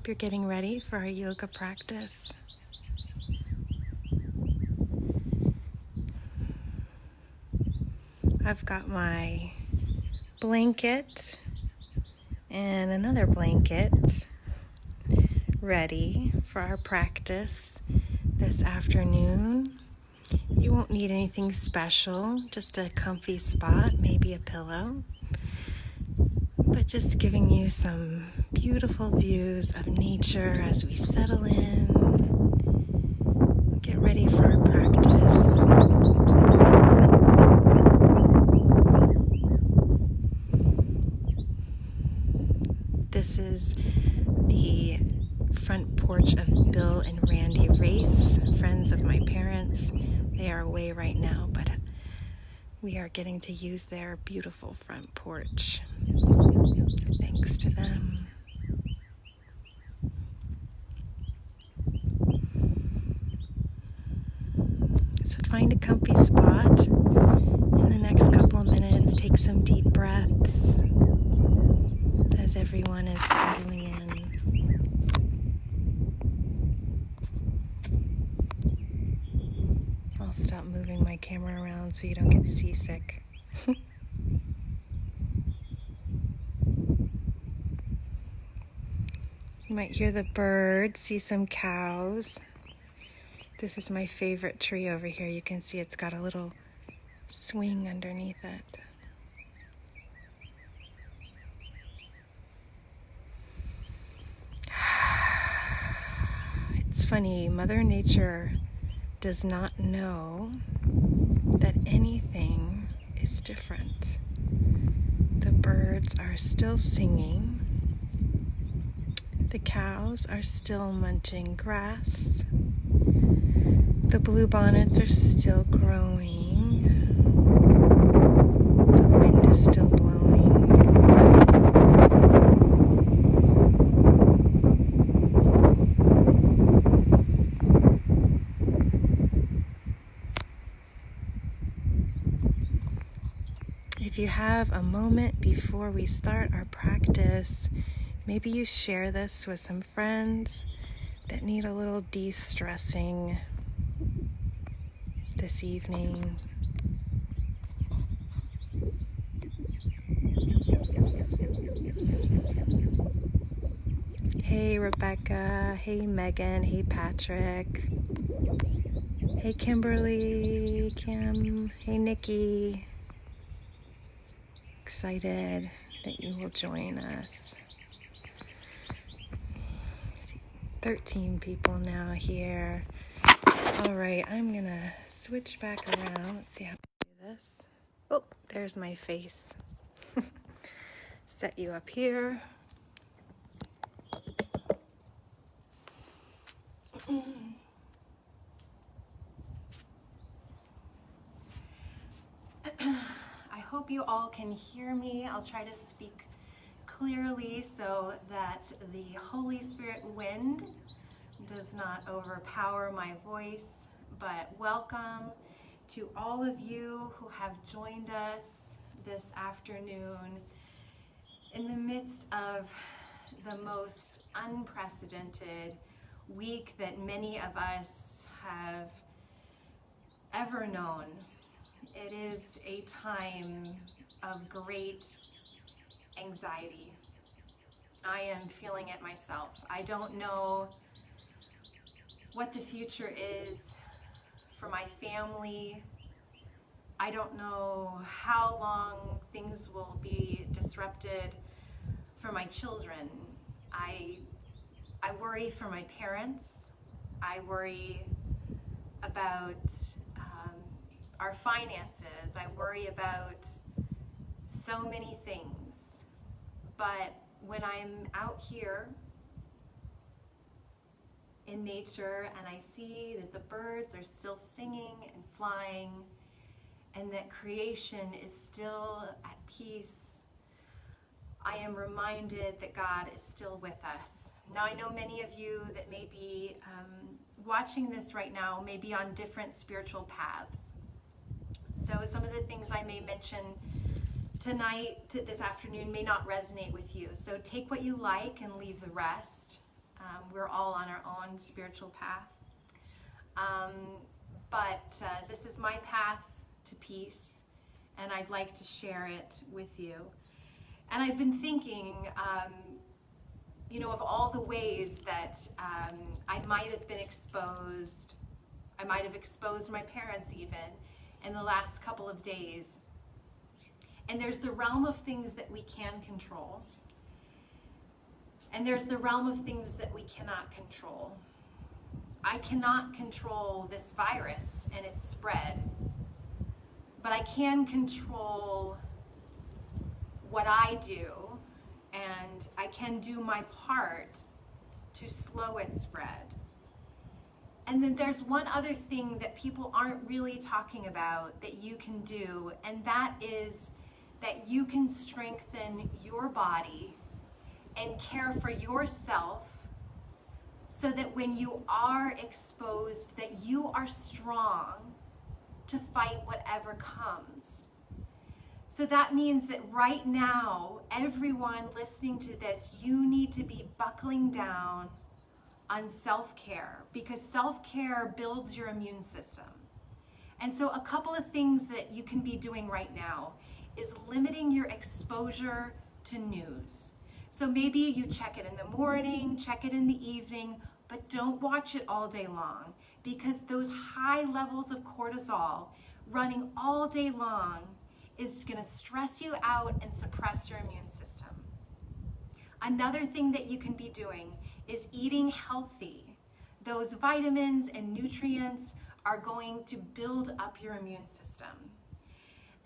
hope you're getting ready for our yoga practice. I've got my blanket and another blanket ready for our practice this afternoon. You won't need anything special, just a comfy spot, maybe a pillow, but just giving you some beautiful views of nature as we settle in, get ready for our practice. This is the front porch of Bill and Randy Race, friends of my parents. They are away right now, but we are getting to use their beautiful front porch. Thanks to them. So find a comfy spot. In the next couple of minutes, take some deep breaths as everyone is settling in. I'll stop moving my camera around so you don't get seasick. You might hear the birds, see some cows. This is my favorite tree over here. You can see it's got a little swing underneath it. It's funny, Mother Nature does not know that anything is different. The birds are still singing. The cows are still munching grass. The bluebonnets are still growing. The wind is still blowing. If you have a moment before we start our practice, maybe you share this with some friends that need a little de-stressing this evening. Hey Rebecca, hey Megan, hey Patrick, hey Kimberly, Kim, hey Nikki. Excited that you will join us. 13 people now here. All right, I'm gonna switch back around. Let's see how to do this. Oh, there's my face. Set you up here. I hope you all can hear me. I'll try to speak clearly so that the Holy Spirit wind does not overpower my voice. But welcome to all of you who have joined us this afternoon in the midst of the most unprecedented week that many of us have ever known. It is a time of great anxiety. I am feeling it myself. I don't know what the future is for my family. I don't know how long things will be disrupted for my children. I worry for my parents. I worry about our finances. I worry about so many things. But when I'm out here in nature and I see that the birds are still singing and flying and that creation is still at peace, I am reminded that God is still with us. Now, I know many of you that may be watching this right now may be on different spiritual paths. So some of the things I may mention tonight, this afternoon, may not resonate with you. So take what you like and leave the rest. We're all on our own spiritual path. But this is my path to peace, and I'd like to share it with you. And I've been thinking, of all the ways that I might have been exposed. I might have exposed my parents even in the last couple of days. And there's the realm of things that we can control. And there's the realm of things that we cannot control. I cannot control this virus and its spread, but I can control what I do, and I can do my part to slow its spread. And then there's one other thing that people aren't really talking about that you can do, and that is that you can strengthen your body and care for yourself so that when you are exposed, that you are strong to fight whatever comes. So that means that right now, everyone listening to this, you need to be buckling down on self-care, because self-care builds your immune system. And so a couple of things that you can be doing right now is limiting your exposure to news. So maybe you check it in the morning, check it in the evening, but don't watch it all day long, because those high levels of cortisol running all day long is going to stress you out and suppress your immune system. Another thing that you can be doing is eating healthy. Those vitamins and nutrients are going to build up your immune system.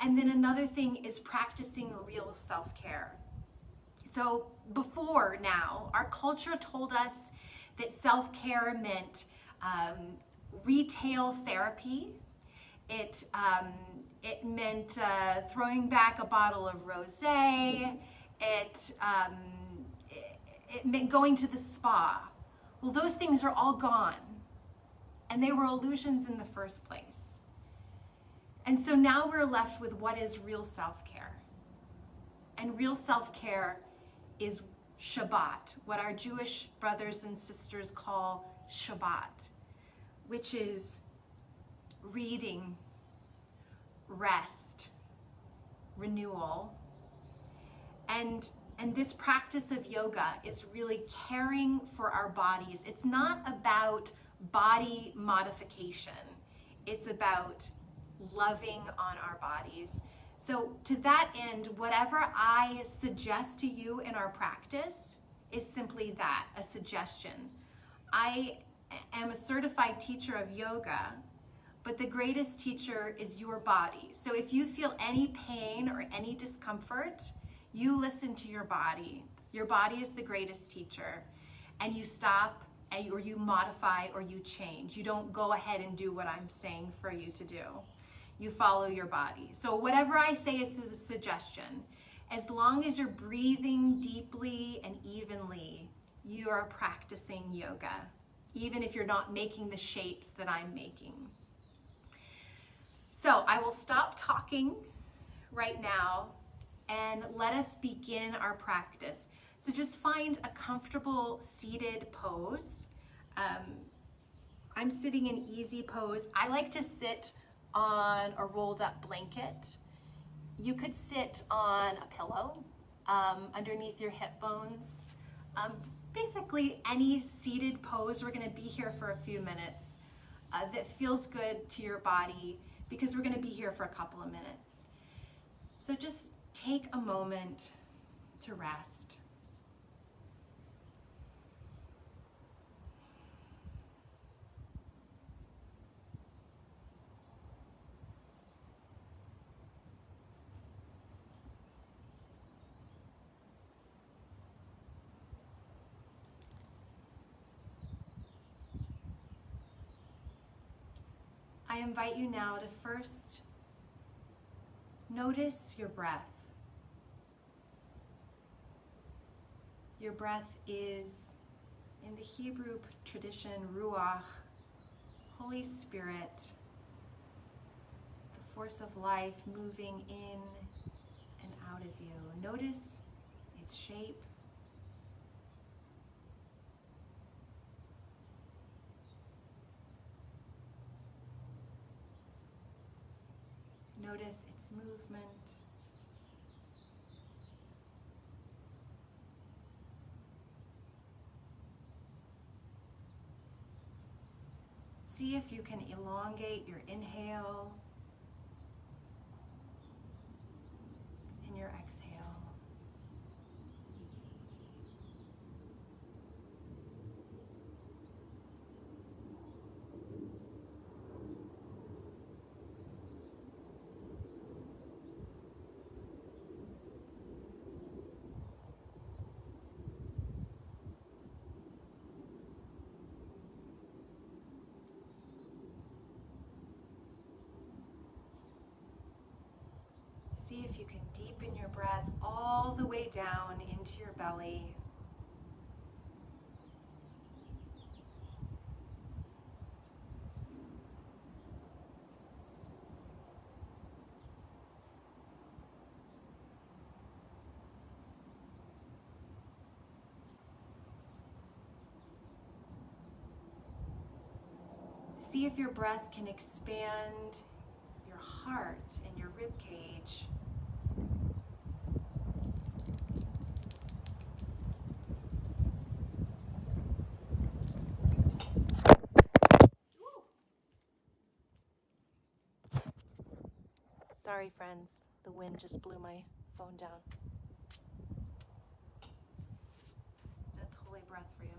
And then another thing is practicing real self-care. So before now, our culture told us that self-care meant retail therapy. It meant throwing back a bottle of rosé. It meant going to the spa. Well, those things are all gone, and they were illusions in the first place. And so now we're left with what is real self-care. And real self-care is Shabbat, what our Jewish brothers and sisters call Shabbat, which is reading, rest, renewal. And this practice of yoga is really caring for our bodies. It's not about body modification. It's about loving on our bodies. So to that end, whatever I suggest to you in our practice is simply that, a suggestion. I am a certified teacher of yoga, but the greatest teacher is your body. So if you feel any pain or any discomfort, you listen to your body. Your body is the greatest teacher, and you stop, or you modify, or you change. You don't go ahead and do what I'm saying for you to do. You follow your body. So whatever I say is a suggestion. As long as you're breathing deeply and evenly, you are practicing yoga, even if you're not making the shapes that I'm making. So I will stop talking right now and let us begin our practice. So just find a comfortable seated pose. I'm sitting in easy pose. I like to sit on a rolled up blanket. You could sit on a pillow underneath your hip bones. Basically any seated pose. We're gonna be here for a few minutes that feels good to your body, because we're gonna be here for a couple of minutes. So just take a moment to rest. I invite you now to first notice your breath. Your breath is, in the Hebrew tradition, Ruach, Holy Spirit, the force of life moving in and out of you. Notice its shape. Notice its movement. See if you can elongate your inhale and your exhale. See if you can deepen your breath all the way down into your belly. See if your breath can expand your heart and your rib cage. Sorry, friends, the wind just blew my phone down. That's holy breath for you.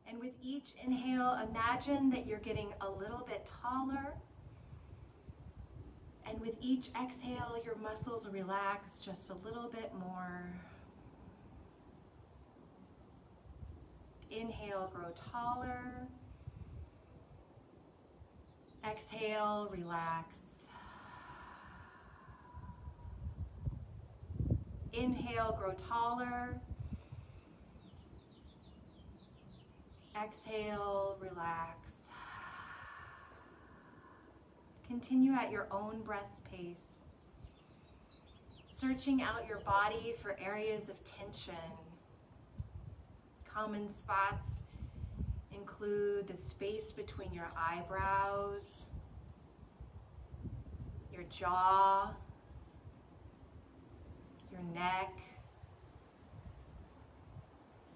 And with each inhale, imagine that you're getting a little bit taller. And with each exhale, your muscles relax just a little bit more. Inhale, grow taller. Exhale, relax. Inhale, grow taller. Exhale, relax. Continue at your own breath's pace, searching out your body for areas of tension. Common spots include the space between your eyebrows, your jaw, your neck,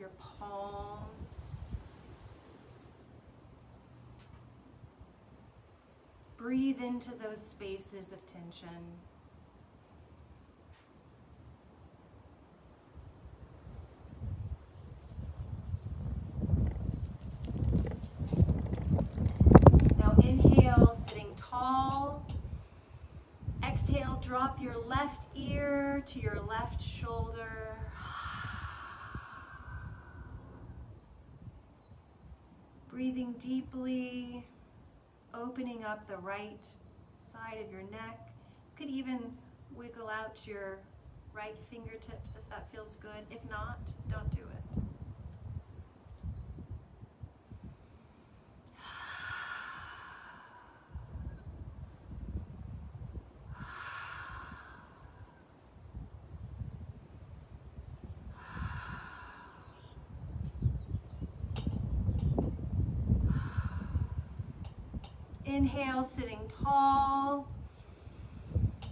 your palms. Breathe into those spaces of tension. Now inhale, sitting tall. Exhale, drop your left ear to your left shoulder. Breathing deeply. Opening up the right side of your neck. You could even wiggle out your right fingertips if that feels good. If not, don't do it. Inhale, sitting tall.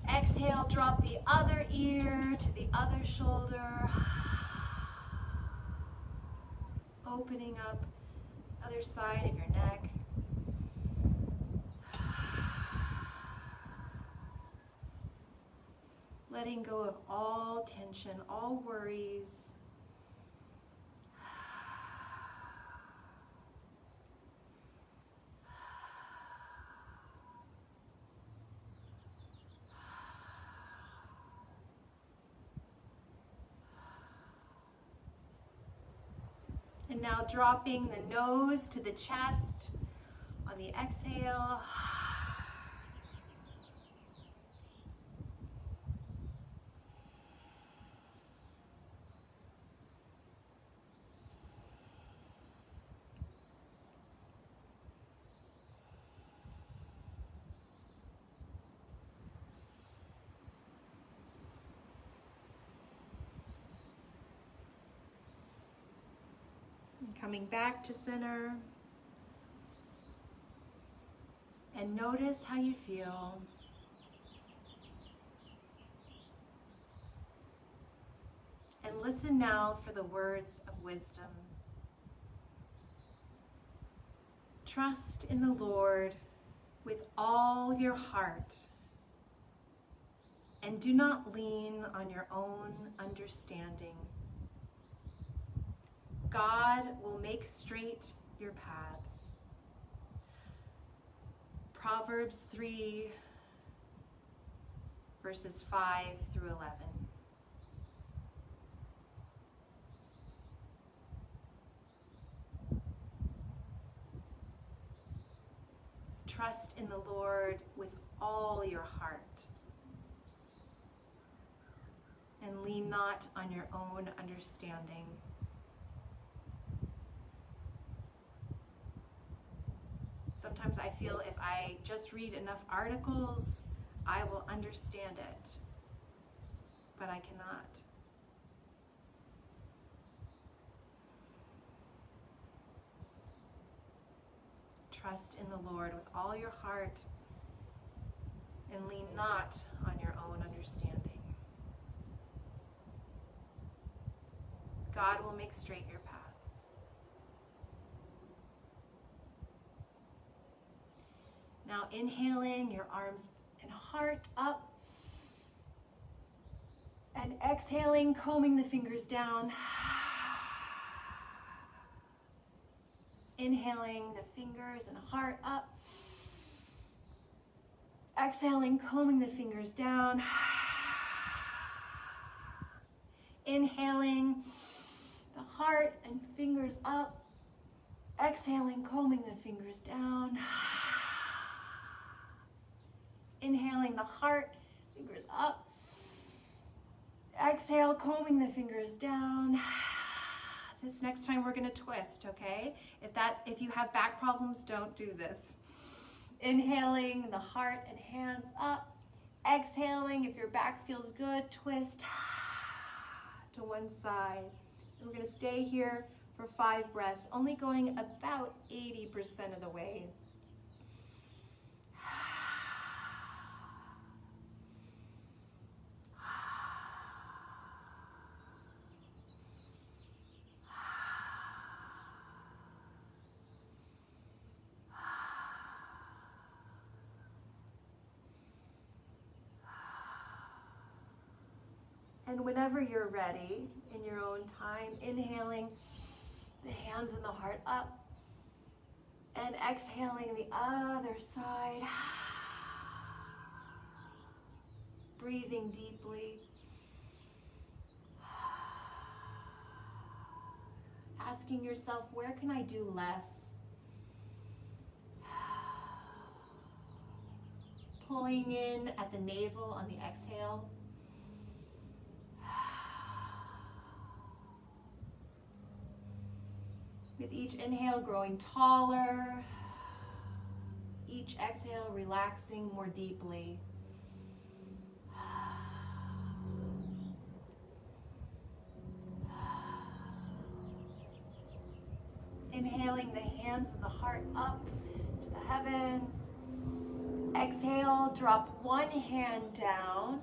Exhale, drop the other ear to the other shoulder. Opening up other side of your neck. Letting go of all tension, all worries. And now dropping the nose to the chest on the exhale. Coming back to center. And notice how you feel. And listen now for the words of wisdom. Trust in the Lord with all your heart, and do not lean on your own understanding. God will make straight your paths. Proverbs 3, verses 5 through 11. Trust in the Lord with all your heart, and lean not on your own understanding. Sometimes I feel if I just read enough articles, I will understand it, but I cannot. Trust in the Lord with all your heart, and lean not on your own understanding. God will make straight your paths. Now inhaling, your arms and heart up. And exhaling, combing the fingers down. Inhaling, the fingers and heart up. Exhaling, combing the fingers down. Inhaling, the heart and fingers up. Exhaling, combing the fingers down. Inhaling, the heart, fingers up. Exhale, combing the fingers down. This next time we're going to twist, okay? If you have back problems, don't do this. Inhaling, the heart and hands up. Exhaling, if your back feels good, twist to one side. And we're going to stay here for 5 breaths, only going about 80% of the way. And whenever you're ready, in your own time, inhaling the hands and the heart up, and exhaling the other side. Breathing deeply. Asking yourself, where can I do less? Pulling in at the navel on the exhale. With each inhale, growing taller. Each exhale, relaxing more deeply. Inhaling the hands and the heart up to the heavens. Exhale, drop one hand down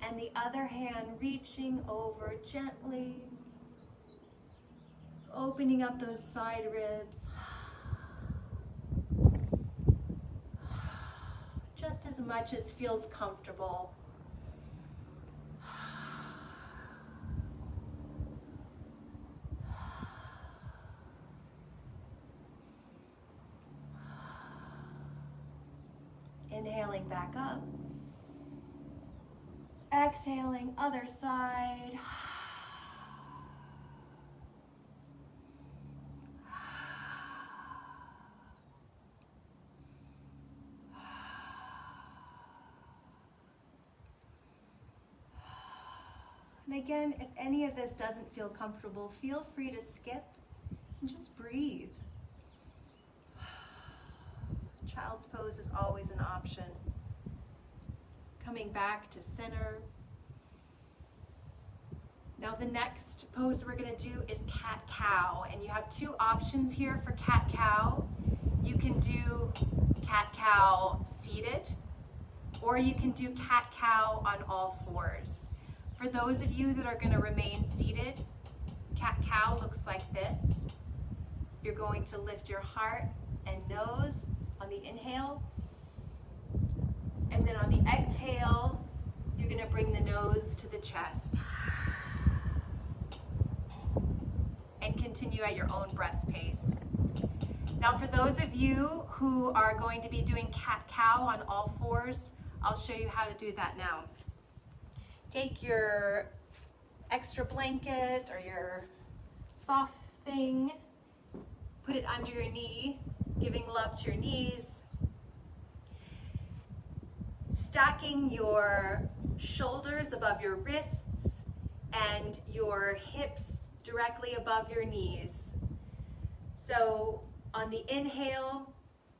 and the other hand reaching over gently. Opening up those side ribs. Just as much as feels comfortable. Inhaling back up. Exhaling, other side. And again, if any of this doesn't feel comfortable, feel free to skip and just breathe. Child's pose is always an option. Coming back to center. Now the next pose we're going to do is cat-cow, and you have two options here for cat-cow. You can do cat-cow seated, or you can do cat-cow on all fours. For those of you that are going to remain seated, cat-cow looks like this. You're going to lift your heart and nose on the inhale, and then on the exhale, you're going to bring the nose to the chest. And continue at your own breath pace. Now for those of you who are going to be doing cat-cow on all fours, I'll show you how to do that now. Take your extra blanket or your soft thing, put it under your knee, giving love to your knees. Stacking your shoulders above your wrists and your hips directly above your knees. So on the inhale,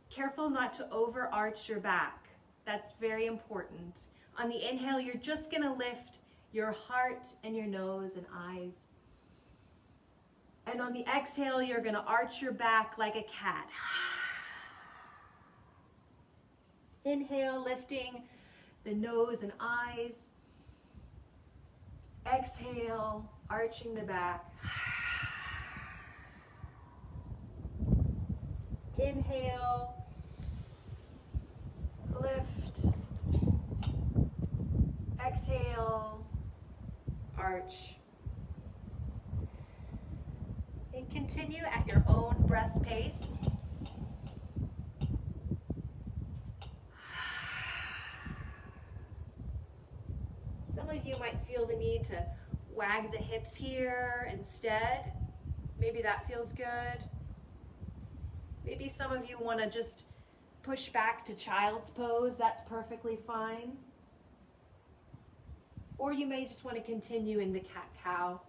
careful not to overarch your back. That's very important. On the inhale, you're just going to lift your heart and your nose and eyes. And on the exhale, you're going to arch your back like a cat. Inhale, lifting the nose and eyes. Exhale, arching the back. Inhale, lift. Exhale, arch. And continue at your own breath pace. Some of you might feel the need to wag the hips here instead. Maybe that feels good. Maybe some of you want to just push back to child's pose. That's perfectly fine. Or you may just want to continue in the cat-cow.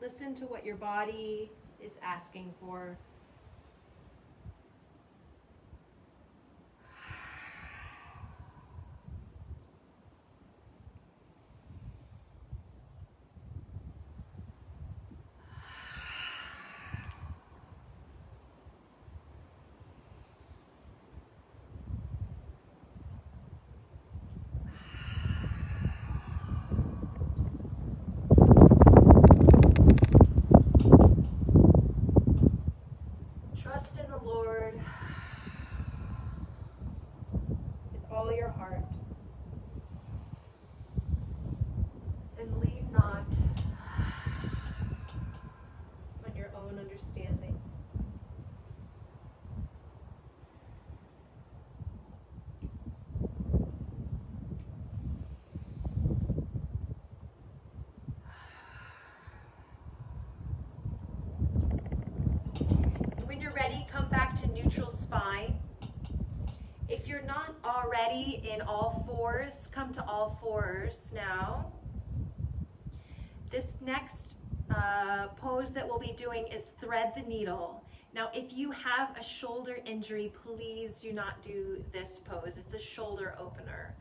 Listen to what your body is asking for. Trust in the Lord with all your heart, and lean not on your own understanding. When you're ready, come back to neutral spine. If you're not already in all fours, come to all fours now. This next pose that we'll be doing is thread the needle. Now, if you have a shoulder injury, please do not do this pose. It's a shoulder opener.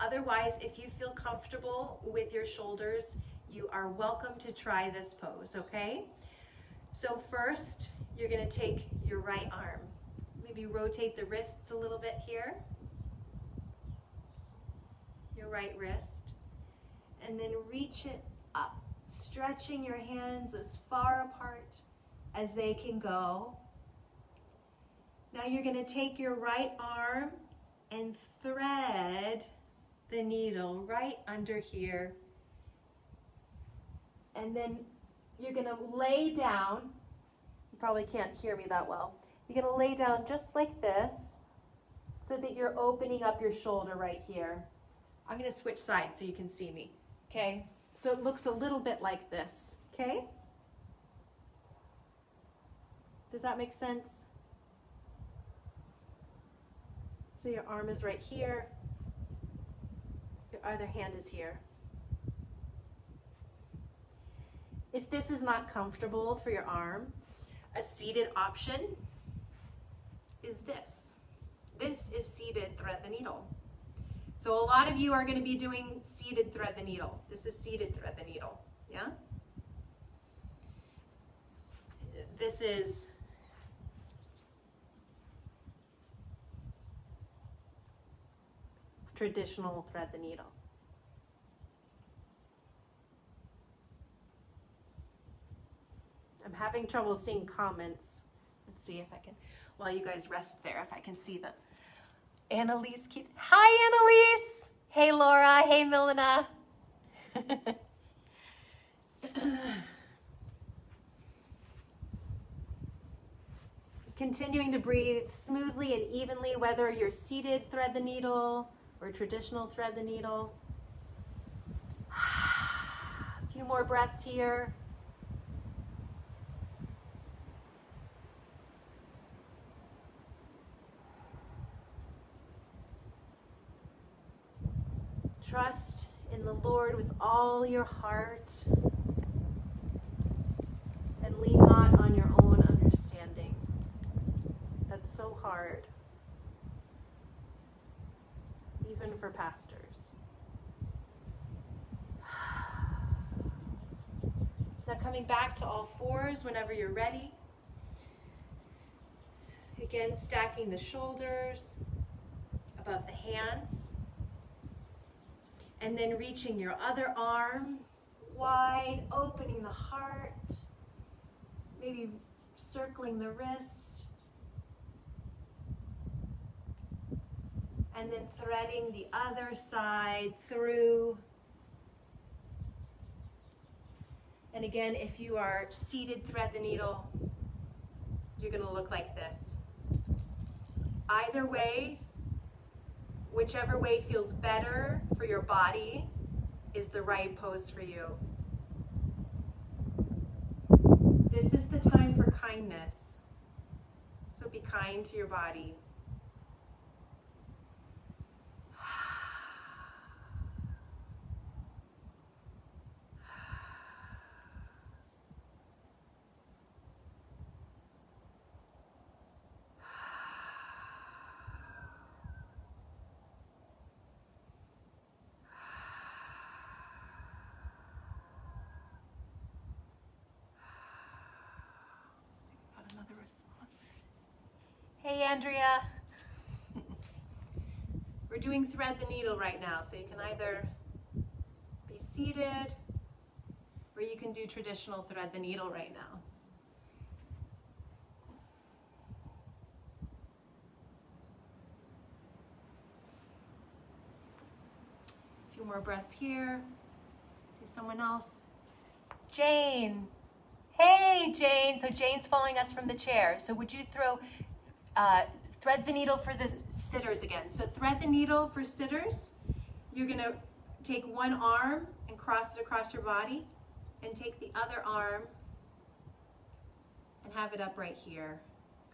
Otherwise, if you feel comfortable with your shoulders, you are welcome to try this pose, okay? So first, you're going to take your right arm. Maybe rotate the wrists a little bit here. Your right wrist. And then reach it up, stretching your hands as far apart as they can go. Now you're going to take your right arm and thread the needle right under here. And then you're going to lay down. You probably can't hear me that well. You're going to lay down just like this so that you're opening up your shoulder right here. I'm going to switch sides so you can see me, okay? So it looks a little bit like this, okay? Does that make sense? So your arm is right here. Your other hand is here. If this is not comfortable for your arm, a seated option is this. This is seated thread the needle. So a lot of you are going to be doing seated thread the needle. This is seated thread the needle, yeah? This is traditional thread the needle. I'm having trouble seeing comments. Let's see if I can, while you guys rest there, if I can see them. Annalise keeps, hi Annalise! Hey Laura, hey Milena. Continuing to breathe smoothly and evenly, whether you're seated thread the needle or traditional thread the needle. A few more breaths here. Trust in the Lord with all your heart and lean not on your own understanding. That's so hard, even for pastors. Now coming back to all fours whenever you're ready. Again, stacking the shoulders above the hands. And then reaching your other arm wide, opening the heart, maybe circling the wrist. And then threading the other side through. And again, if you are seated thread the needle, you're going to look like this. Either way, whichever way feels better for your body is the right pose for you. This is the time for kindness. So be kind to your body. Hey, Andrea. We're doing thread the needle right now, so you can either be seated or you can do traditional thread the needle right now. A few more breaths here. See someone else. Jane. Hey, Jane. So Jane's following us from the chair. So would you thread the needle for the sitters again. So thread the needle for sitters. You're going to take one arm and cross it across your body and take the other arm and have it up right here.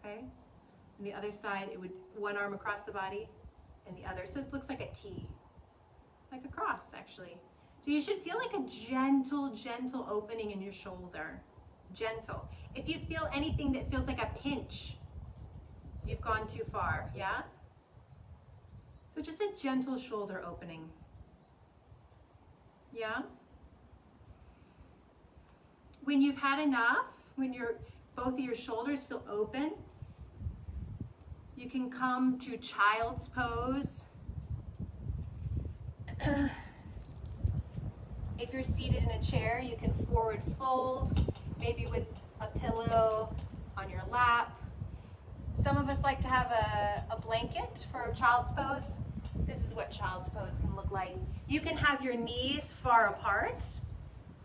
Okay? And the other side, it would one arm across the body and the other. So it looks like a T, like a cross actually. So you should feel like a gentle opening in your shoulder. Gentle. If you feel anything that feels like a pinch, you've gone too far, yeah? So just a gentle shoulder opening. Yeah? When you've had enough, when both of your shoulders feel open, you can come to child's pose. If you're seated in a chair, you can forward fold, maybe with a pillow on your lap. Some of us like to have a blanket for child's pose. This is what child's pose can look like. You can have your knees far apart.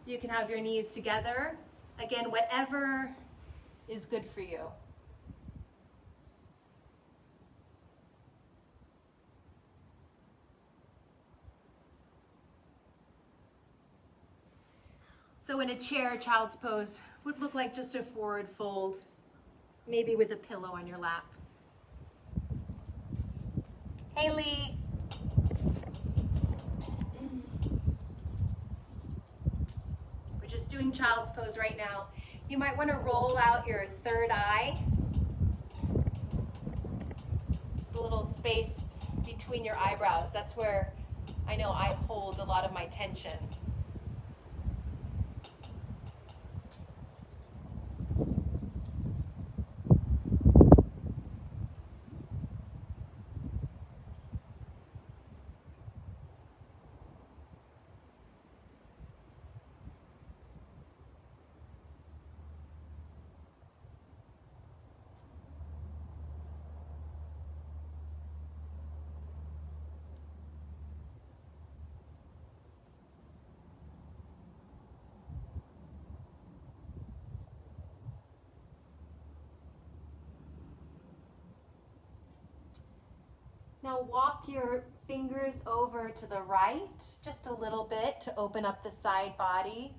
You can have your knees together. Again, whatever is good for you. So in a chair, child's pose would look like just a forward fold, maybe with a pillow on your lap. Haley. We're just doing child's pose right now. You might want to roll out your third eye. It's a little space between your eyebrows. That's where I know I hold a lot of my tension. Now walk your fingers over to the right, just a little bit to open up the side body.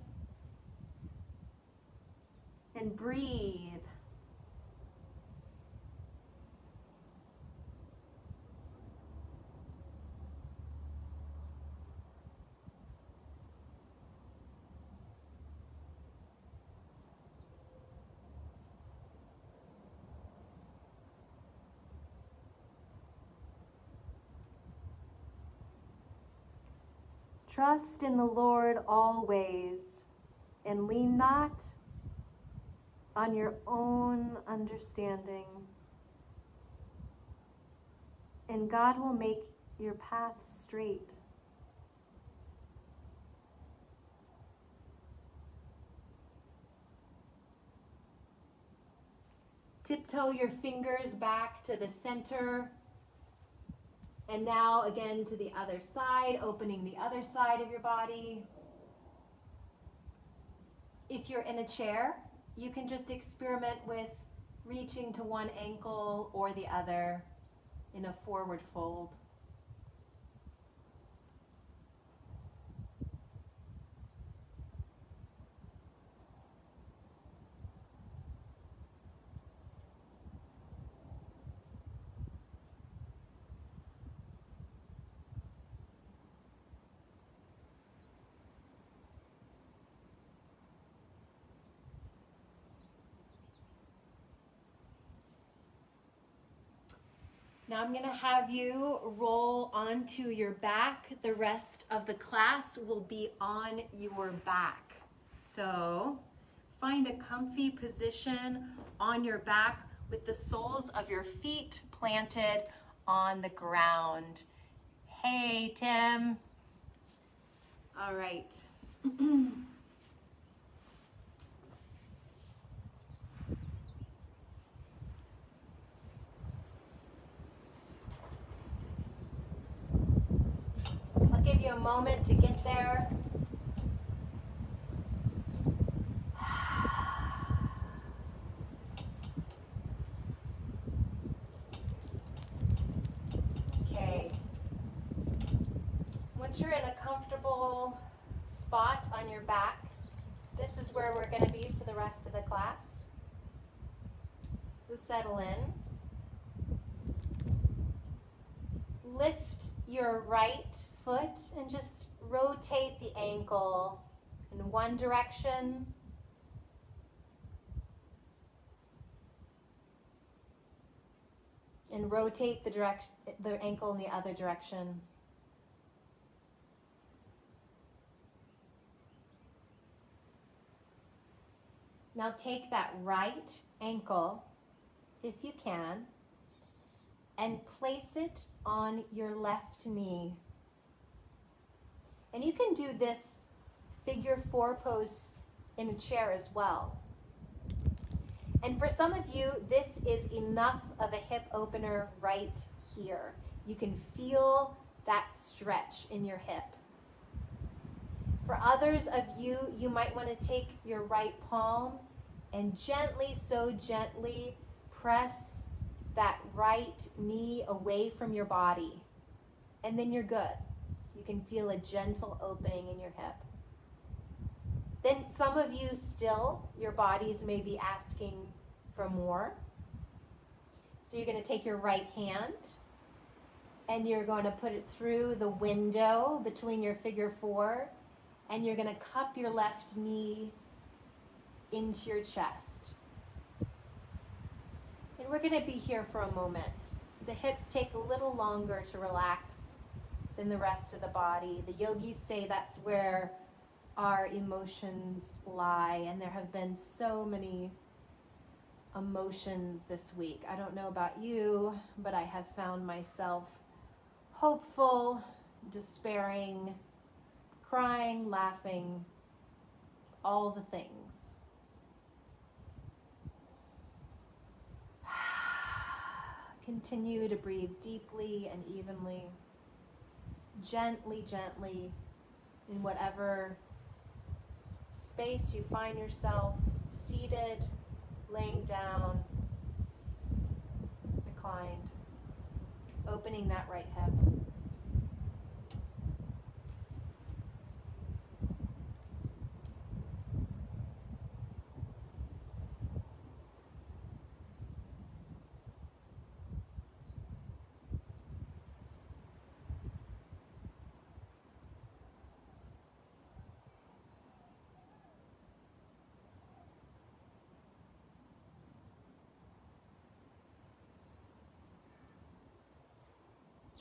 And breathe. Trust in the Lord always, and lean not on your own understanding. And God will make your path straight. Tiptoe your fingers back to the center. And now again to the other side, opening the other side of your body. If you're in a chair, you can just experiment with reaching to one ankle or the other in a forward fold. Now I'm going to have you roll onto your back. The rest of the class will be on your back. So find a comfy position on your back with the soles of your feet planted on the ground. Hey, Tim. All right. I'll give you a moment to get there. Okay. Once you're in a comfortable spot on your back, this is where we're going to be for the rest of the class. So settle in. Lift your right foot and just rotate the ankle in one direction. And rotate the ankle in the other direction. Now take that right ankle, if you can, and place it on your left knee. And you can do this figure 4 pose in a chair as well. And for some of you, this is enough of a hip opener right here. You can feel that stretch in your hip. For others of you, you might want to take your right palm and gently, so gently, press that right knee away from your body. And then you're good. You can feel a gentle opening in your hip. Then some of you still, your bodies may be asking for more. So you're going to take your right hand and you're going to put it through the window between your figure 4, and you're going to cup your left knee into your chest. And we're going to be here for a moment. The hips take a little longer to relax than the rest of the body. The yogis say that's where our emotions lie, and there have been so many emotions this week. I don't know about you, but I have found myself hopeful, despairing, crying, laughing, all the things. Continue to breathe deeply and evenly, gently, gently, in whatever space you find yourself, seated, laying down, reclined, opening that right hip.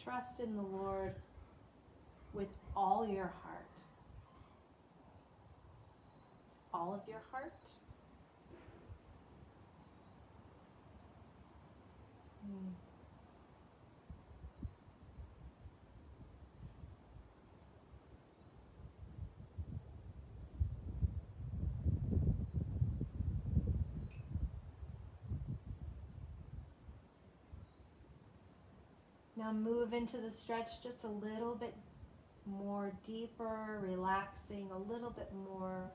Trust in the Lord with all your heart. All of your heart. Now move into the stretch just a little bit more deeper, relaxing a little bit more.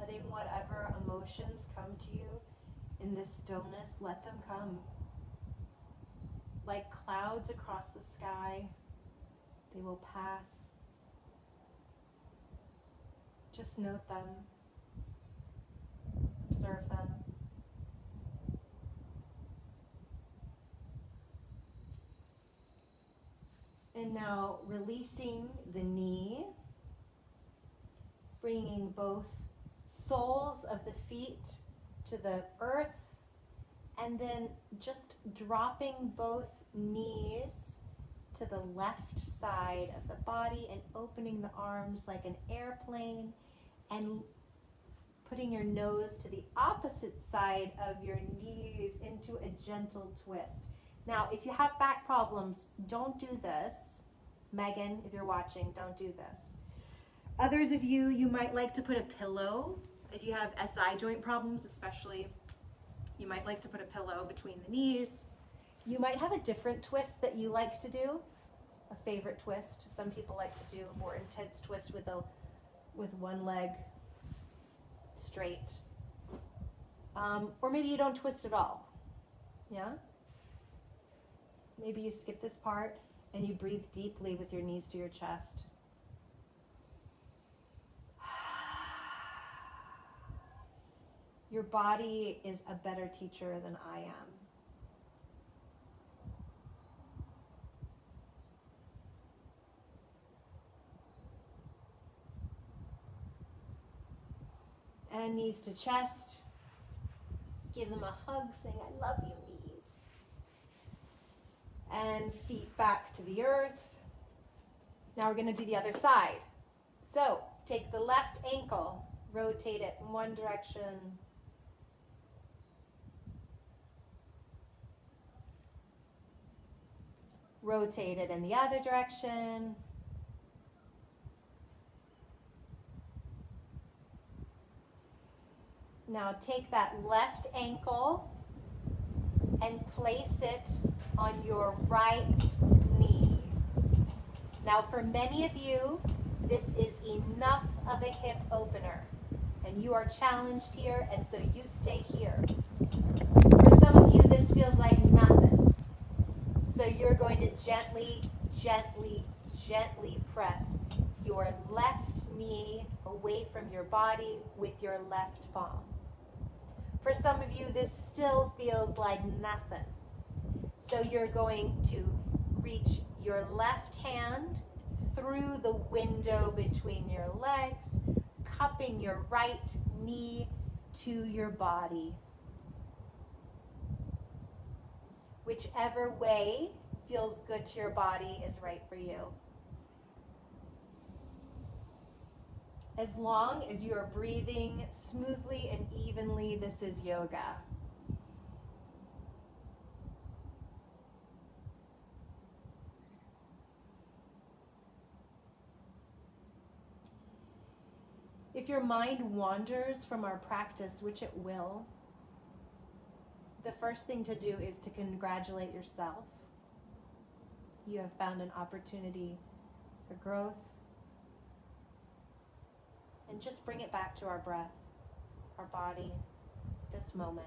Letting whatever emotions come to you in this stillness, let them come. Like clouds across the sky, they will pass. Just note them. Observe them. And now releasing the knee, bringing both soles of the feet to the earth, and then just dropping both knees to the left side of the body and opening the arms like an airplane and putting your nose to the opposite side of your knees into a gentle twist. Now, if you have back problems, don't do this. Megan, if you're watching, don't do this. Others of you, you might like to put a pillow. If you have SI joint problems, especially, you might like to put a pillow between the knees. You might have a different twist that you like to do, a favorite twist. Some people like to do a more intense twist with one leg straight. Or maybe you don't twist at all. Yeah? Maybe you skip this part and you breathe deeply with your knees to your chest. Your body is a better teacher than I am. And knees to chest. Give them a hug, saying, I love you, knees. And feet back to the earth. Now we're going to do the other side. So take the left ankle, rotate it in one direction. Rotate it in the other direction. Now take that left ankle and place it on your right knee. Now for many of you, this is enough of a hip opener. And you are challenged here, and so you stay here. For some of you, this feels like nothing. So you're going to gently, gently, gently press your away from your body with your left palm. For some of you, this still feels like nothing. So you're going to reach your left hand through the window between your legs, cupping your right knee to your body. Whichever way feels good to your body is right for you. As long as you are breathing smoothly and evenly, this is yoga. If your mind wanders from our practice, which it will, the first thing to do is to congratulate yourself. You have found an opportunity for growth. And just bring it back to our breath, our body, this moment.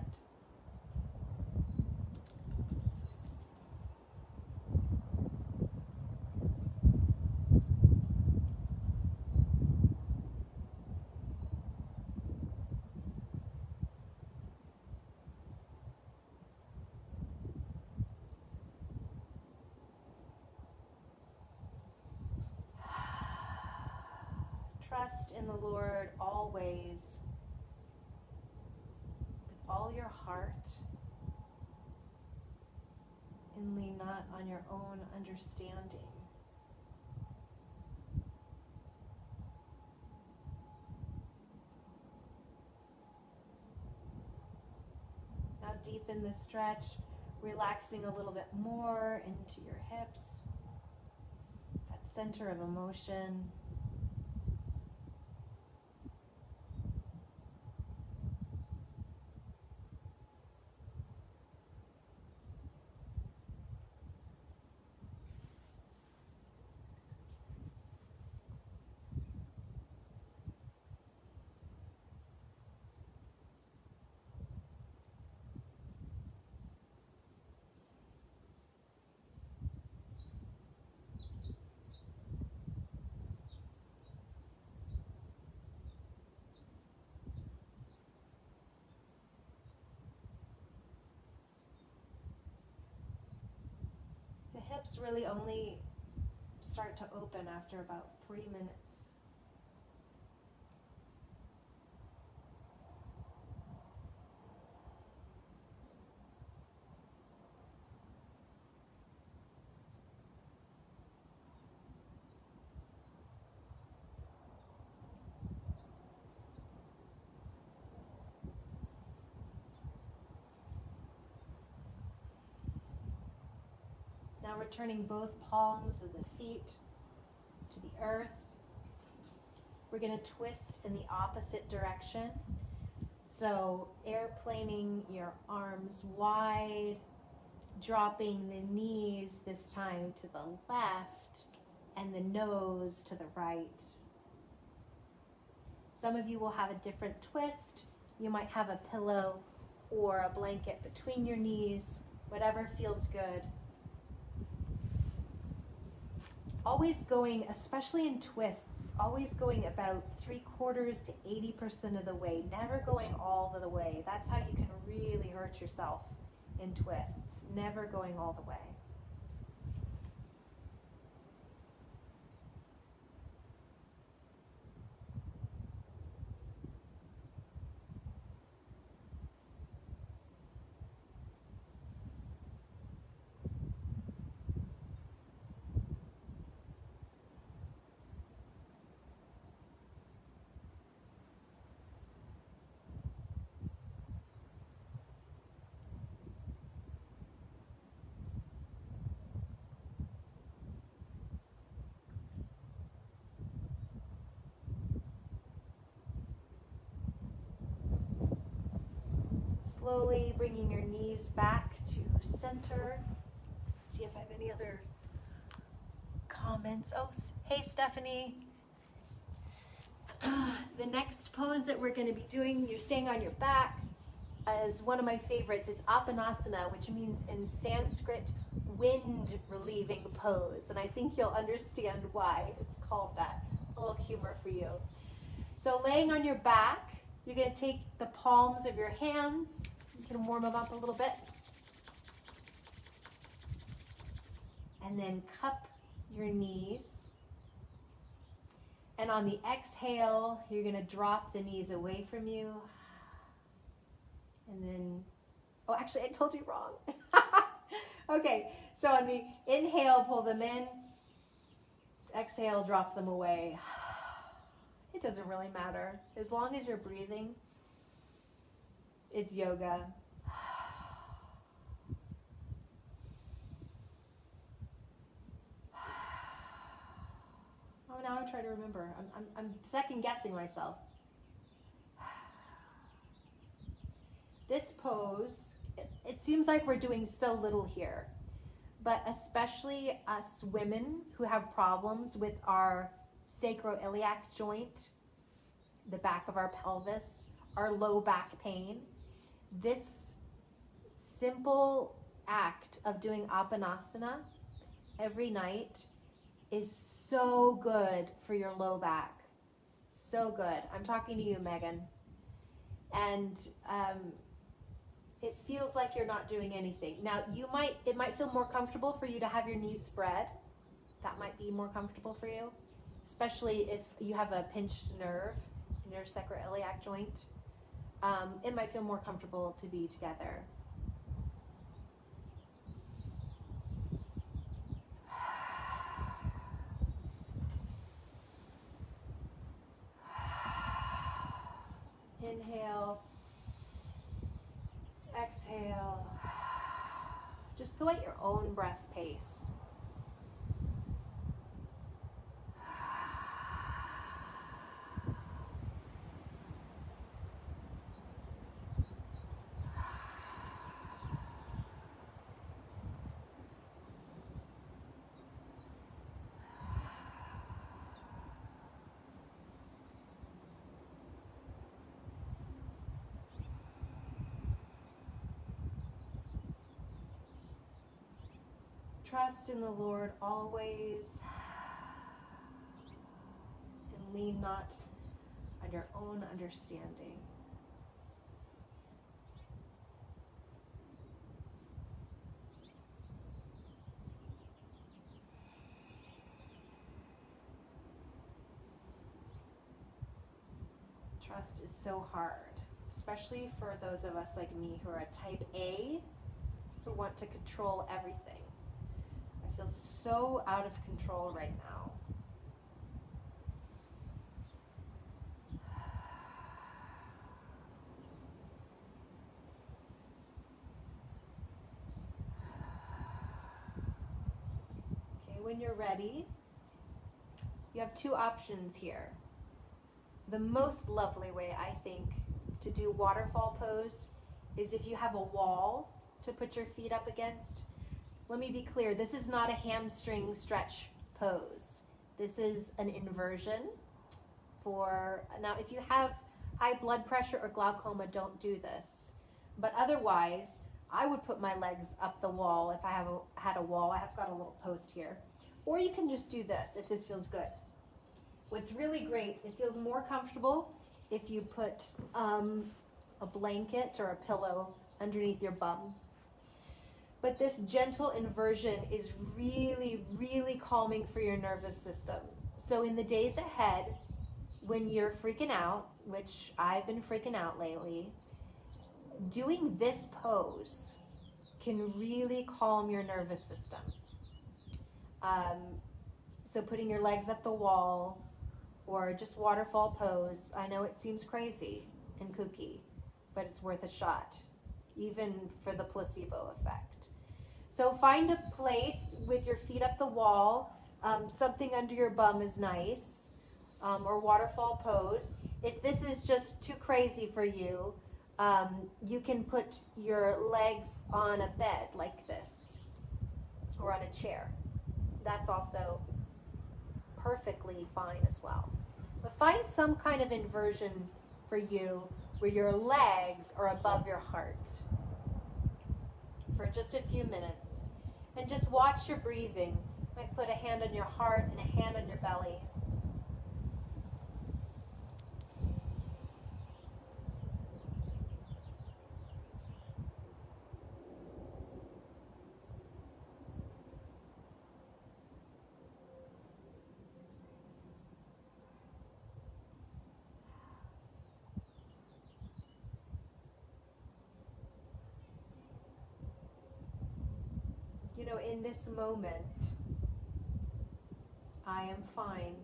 Trust in the Lord always, with all your heart, and lean not on your own understanding. Now deepen the stretch, relaxing a little bit more into your hips, that center of emotion. The hips really only start to open after about 3 minutes. Now returning both palms of the feet to the earth. We're going to twist in the opposite direction. So airplaning your arms wide, dropping the knees this time to the left and the nose to the right. Some of you will have a different twist. You might have a pillow or a blanket between your knees, whatever feels good. Always going, especially in twists, always going about 3/4 to 80% of the way, never going all of the way. That's how you can really hurt yourself in twists, never going all the way. Slowly bringing your knees back to center. See if I have any other comments. Oh, hey Stephanie. The next pose that we're going to be doing, you're staying on your back, is one of my favorites. It's Oppan Asana, which means in Sanskrit, wind relieving pose. And I think you'll understand why it's called that. A little humor for you. So laying on your back, you're going to take the palms of your hands. You can warm them up a little bit. And then cup your knees. And on the exhale, you're going to drop the knees away from you. And then, oh, actually, I told you wrong. Okay, so on the inhale, pull them in. Exhale, drop them away. It doesn't really matter. As long as you're breathing, it's yoga. Oh, now I try to remember. I'm second guessing myself. This pose, it seems like we're doing so little here, but especially us women who have problems with our sacroiliac joint, the back of our pelvis, our low back pain, this simple act of doing Oppan Asana every night is so good for your low back. So good. I'm talking to you, Megan. And it feels like you're not doing anything. Now, it might feel more comfortable for you to have your knees spread. That might be more comfortable for you, especially if you have a pinched nerve in your sacroiliac joint. It might feel more comfortable to be together. Inhale, exhale. Just go at your own breath pace. Trust in the Lord always, and lean not on your own understanding. Trust is so hard, especially for those of us like me who are a type A, who want to control everything. I feel so out of control right now. Okay, when you're ready, you have two options here. The most lovely way, I think, to do waterfall pose is if you have a wall to put your feet up against. Let me be clear, this is not a hamstring stretch pose. This is an inversion for, now if you have high blood pressure or glaucoma, don't do this. But otherwise, I would put my legs up the wall if I had a wall. I have got a little post here. Or you can just do this if this feels good. What's really great, it feels more comfortable if you put a blanket or a pillow underneath your bum. But this gentle inversion is really, really calming for your nervous system. So in the days ahead, when you're freaking out, which I've been freaking out lately, doing this pose can really calm your nervous system. So putting your legs up the wall, or just waterfall pose. I know it seems crazy and kooky, but it's worth a shot, even for the placebo effect. So find a place with your feet up the wall. Something under your bum is nice, or waterfall pose. If this is just too crazy for you, you can put your legs on a bed like this, or on a chair. That's also perfectly fine as well. But find some kind of inversion for you where your legs are above your heart for just a few minutes. And just watch your breathing. You might put a hand on your heart and a hand on your belly. in this moment, I am fine.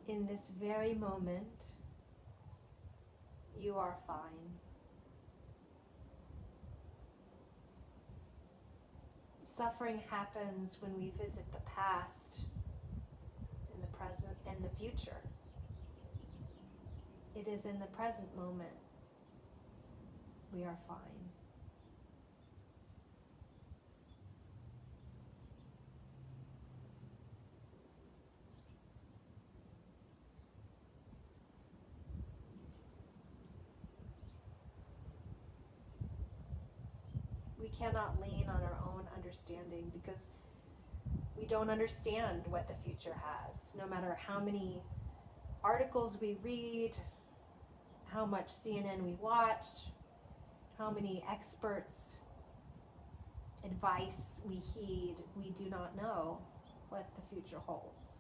In this very moment, you are fine. Suffering happens when we visit the past, in the present, and the future. It is in the present moment we are fine. We cannot lean on our own understanding because we don't understand what the future has. No matter how many articles we read, how much CNN we watch, how many experts' advice we heed, we do not know what the future holds.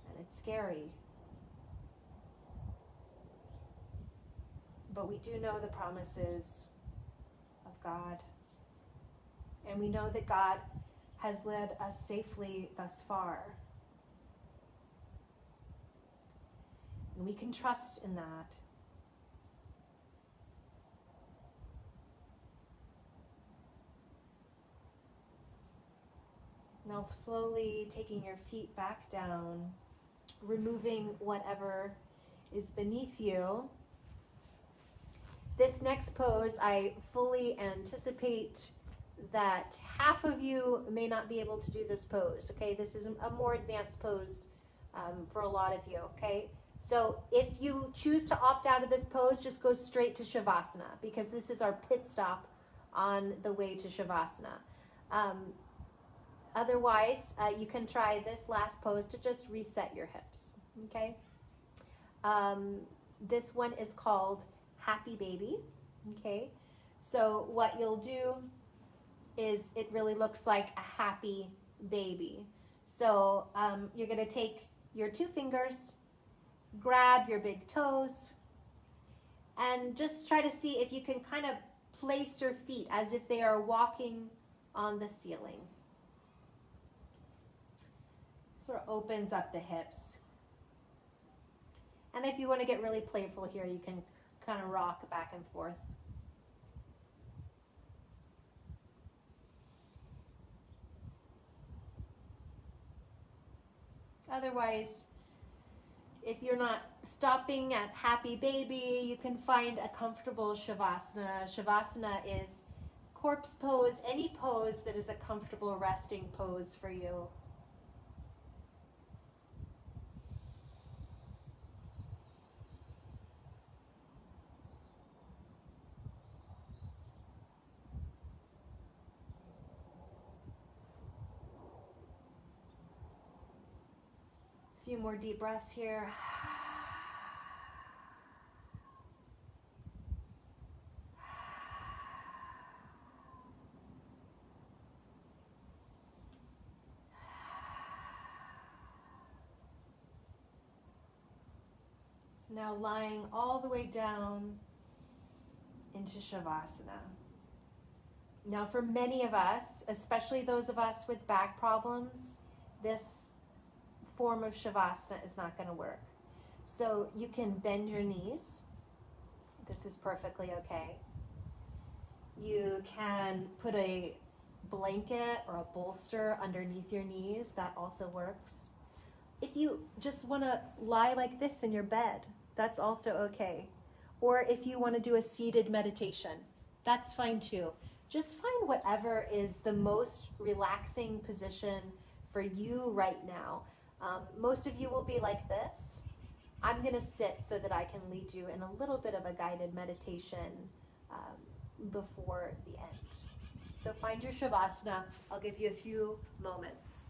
And it's scary. But we do know the promises of God. And we know that God has led us safely thus far. And we can trust in that. Now slowly taking your feet back down, removing whatever is beneath you. This next pose, I fully anticipate that half of you may not be able to do this pose, okay? This is a more advanced pose for a lot of you, okay? So if you choose to opt out of this pose, just go straight to Shavasana because this is our pit stop on the way to Shavasana. Otherwise, you can try this last pose to just reset your hips, okay? This one is called Happy Baby, okay? So what you'll do is it really looks like a happy baby. So you're gonna take your two fingers, grab your big toes, and just try to see if you can kind of place your feet as if they are walking on the ceiling. Sort of opens up the hips. And if you want to get really playful here, you can kind of rock back and forth. Otherwise, if you're not stopping at happy baby, you can find a comfortable Shavasana. Shavasana is corpse pose, any pose that is a comfortable resting pose for you. A few more deep breaths here. Now lying all the way down into Shavasana. Now for many of us, especially those of us with back problems, this form of Shavasana is not going to work. So you can bend your knees. This is perfectly okay. You can put a blanket or a bolster underneath your knees. That also works. If you just want to lie like this in your bed, that's also okay. Or if you want to do a seated meditation, that's fine too. Just find whatever is the most relaxing position for you right now. Most of you will be like this. I'm going to sit so that I can lead you in a little bit of a guided meditation before the end. So find your Shavasana. I'll give you a few moments.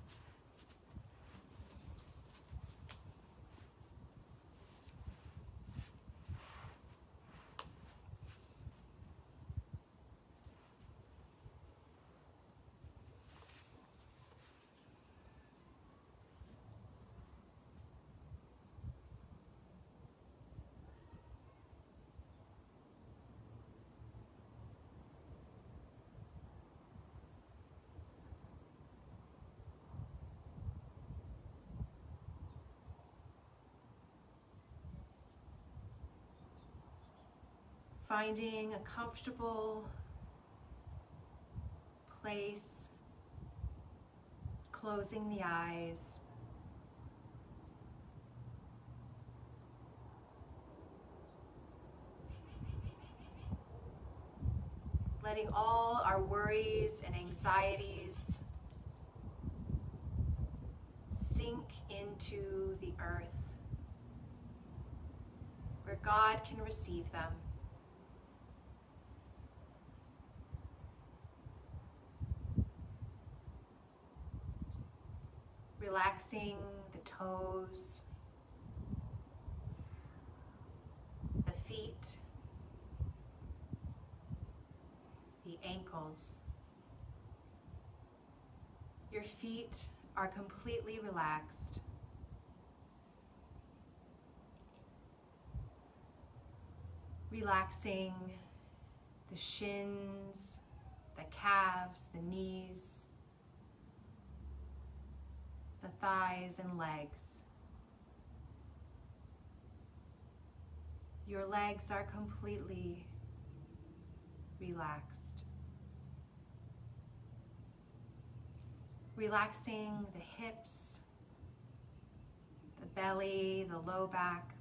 Finding a comfortable place, closing the eyes. Letting all our worries and anxieties sink into the earth, where God can receive them. Relaxing the toes, the feet, the ankles. Your feet are completely relaxed. Relaxing the shins, the calves, the knees, the thighs and legs. Your legs are completely relaxed. Relaxing the hips, the belly, the low back.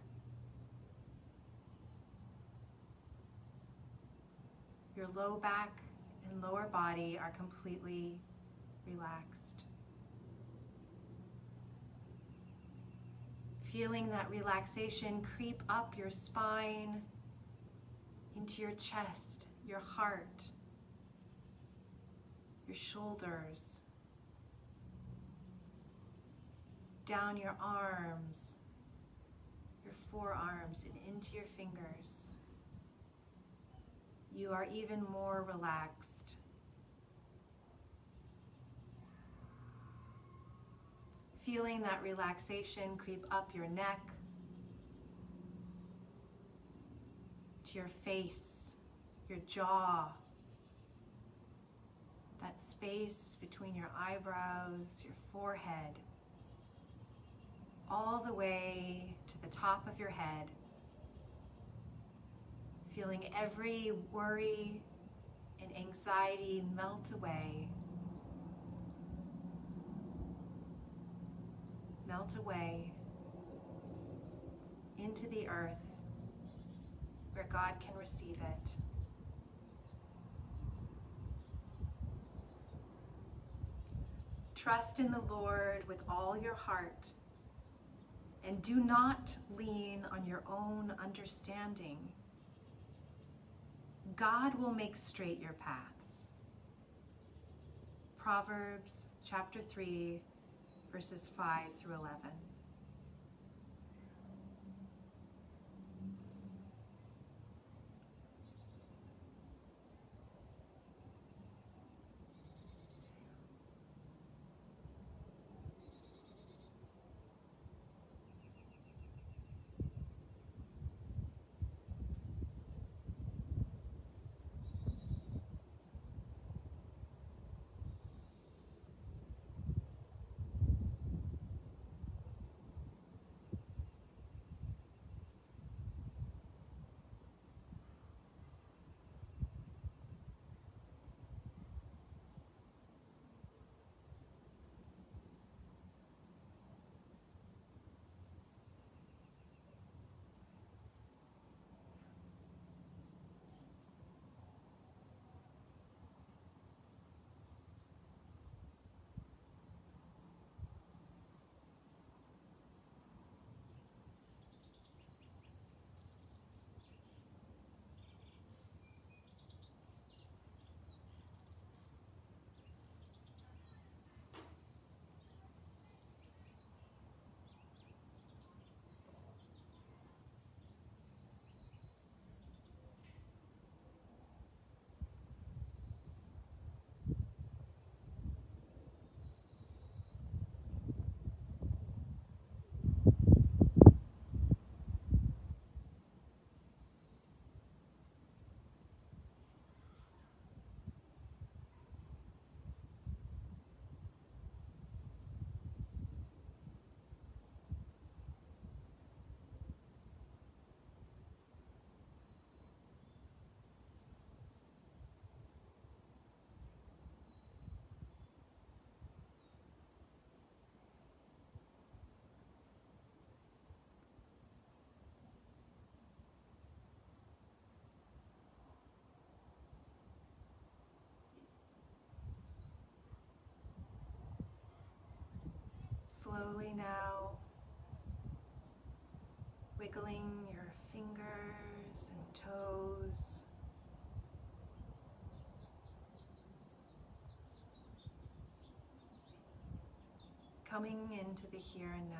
Your low back and lower body are completely relaxed. Feeling that relaxation creep up your spine, into your chest, your heart, your shoulders, down your arms, your forearms, and into your fingers. You are even more relaxed. Feeling that relaxation creep up your neck, to your face, your jaw, that space between your eyebrows, your forehead, all the way to the top of your head. Feeling every worry and anxiety melt away. Melt away into the earth where God can receive it. Trust in the Lord with all your heart and do not lean on your own understanding. God will make straight your paths. Proverbs chapter 3, verses 5 through 11. Slowly now, wiggling your fingers and toes. Coming into the here and now.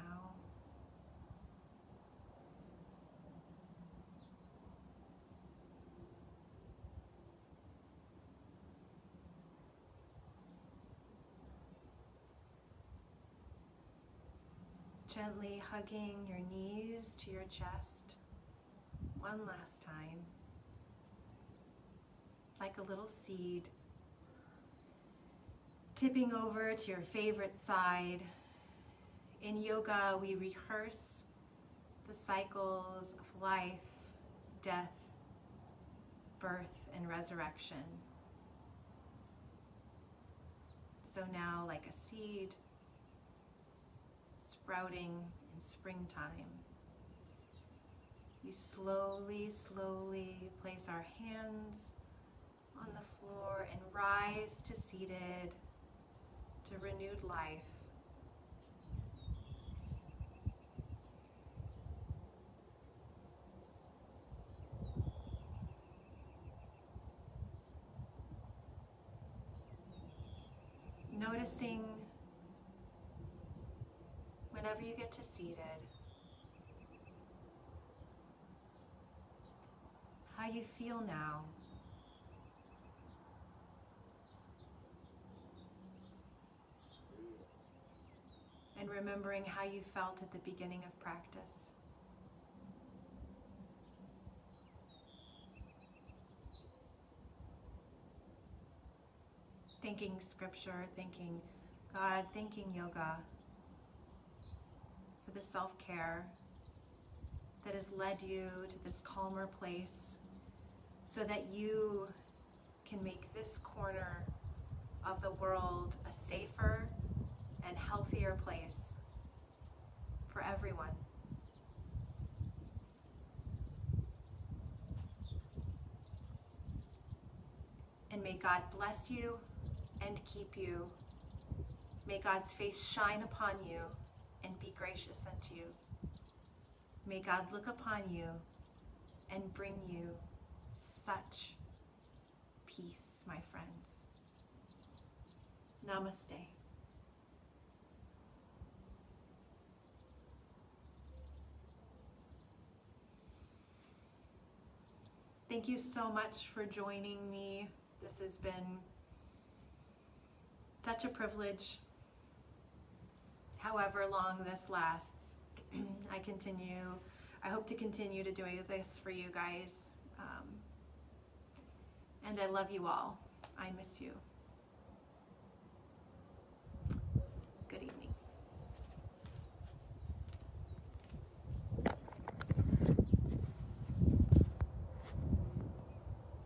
Gently hugging your knees to your chest one last time, like a little seed, tipping over to your favorite side. In yoga, we rehearse the cycles of life, death, birth, and resurrection. So now, like a seed, sprouting in springtime, we slowly, slowly place our hands on the floor and rise to seated, to renewed life. Noticing whenever you get to seated, how you feel now. And remembering how you felt at the beginning of practice. Thanking scripture, thanking God, thanking yoga for the self-care that has led you to this calmer place so that you can make this corner of the world a safer and healthier place for everyone. And may God bless you and keep you. May God's face shine upon you and be gracious unto you. May God look upon you and bring you such peace, my friends. Namaste. Thank you so much for joining me. This has been such a privilege. However long this lasts, I hope to continue to do this for you guys. And I love you all. I miss you.